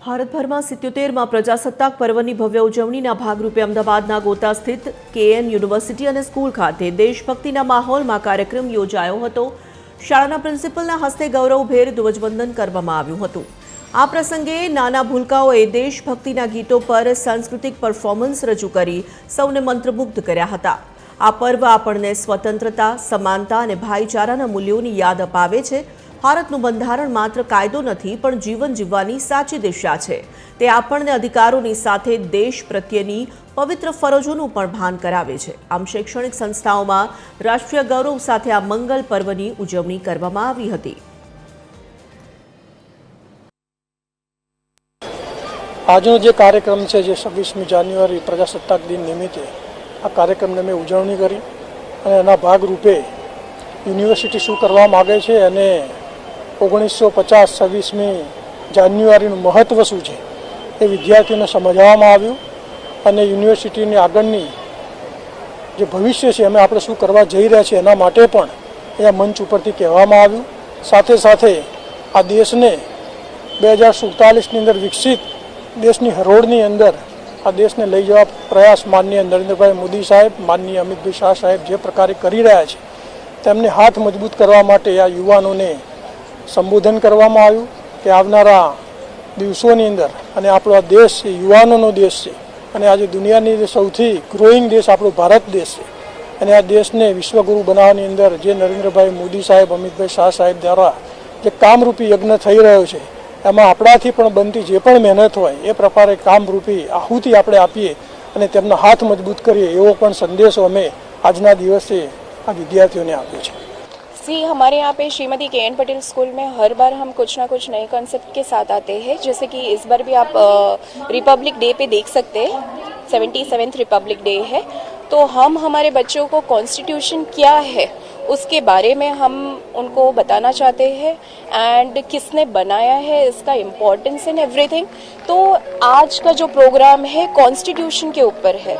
ભારતભરમાં 77માં પ્રજાસત્તાક પર્વની ભવ્ય ઉજવણીના ભાગરૂપે અમદાવાદના ગોતા સ્થિત કેએન યુનિવર્સિટી અને સ્કૂલ ખાતે દેશભક્તિના માહોલમાં કાર્યક્રમ યોજાયો હતો। શાળાના પ્રિન્સિપલના હસ્તે ગૌરવભેર ધ્વજવંદન કરવામાં આવ્યું હતું। આ પ્રસંગે નાના ભૂલકાઓએ દેશભક્તિના ગીતો પર સાંસ્કૃતિક પરફોર્મન્સ રજૂ કરી સૌને મંત્રમુગ્ધ કર્યા હતા। આ પર્વ આપણને સ્વતંત્રતા, સમાનતા અને ભાઈચારાના મૂલ્યોની યાદ અપાવે છે। ભારતનું બંધારણ માત્ર કાયદો નથી પણ જીવન જીવવાની સાચી દિશા છે। તે આપણને અધિકારોની સાથે દેશ પ્રત્યેની પવિત્ર ફરજોનું પણ ભાન કરાવે છે। આમ શૈક્ષણિક સંસ્થાઓમાં રાષ્ટ્રીય ગૌરવ સાથે આ મંગલ પર્વની ઉજવણી કરવામાં આવી હતી। આજનો જે કાર્યક્રમ છે, જે 26મી જાન્યુઆરી પ્રજાસત્તાક દિન નિમિત્તે આ કાર્યક્રમને મેં ઉજવણી કરી અને એના ભાગરૂપે યુનિવર્સિટી શું કરવા માગે છે અને 1950 26મી જાન્યુઆરીનું મહત્ત્વ શું છે એ વિદ્યાર્થીઓને સમજાવવામાં આવ્યું અને યુનિવર્સિટીની આગળની જે ભવિષ્ય છે એમાં આપણે શું કરવા જઈ રહ્યા છીએ એના માટે પણ એ મંચ ઉપરથી કહેવામાં આવ્યું। સાથે સાથે આ દેશને 2047ની અંદર વિકસિત દેશની હરોળની અંદર આ દેશને લઈ જવા પ્રયાસ માનનીય નરેન્દ્રભાઈ મોદી સાહેબ, માનનીય અમિતભાઈ શાહ સાહેબ જે પ્રકારે કરી રહ્યા છે તેમને હાથ મજબૂત કરવા માટે આ યુવાનોને સંબોધન કરવામાં આવ્યું કે આવનારા દિવસોની અંદર અને આપણો આ દેશ છે યુવાનોનો દેશ છે અને આજે દુનિયાની સૌથી ગ્રોઈંગ દેશ આપણો ભારત દેશ છે અને આ દેશને વિશ્વગુરુ બનાવવાની અંદર જે નરેન્દ્રભાઈ મોદી સાહેબ, અમિતભાઈ શાહ સાહેબ દ્વારા જે કામરૂપી યજ્ઞ થઈ રહ્યો છે એમાં આપણાથી પણ બનતી જે પણ મહેનત હોય એ પ્રકારે કામરૂપી આહુતિ આપણે આપીએ અને તેમનો હાથ મજબૂત કરીએ એવો પણ સંદેશો અમે આજના દિવસે આ વિદ્યાર્થીઓને આપ્યો છે। जी, हमारे यहाँ पे श्रीमती के एन पटेल स्कूल में हर बार हम कुछ ना कुछ नए कॉन्सेप्ट के साथ आते हैं। जैसे कि इस बार भी आप रिपब्लिक डे पे देख सकते हैं, 77th रिपब्लिक डे है, तो हम हमारे बच्चों को कॉन्स्टिट्यूशन क्या है उसके बारे में हम उनको बताना चाहते हैं एंड किसने बनाया है, इसका इम्पोर्टेंस एंड एवरीथिंग। तो आज का जो प्रोग्राम है कॉन्स्टिट्यूशन के ऊपर है।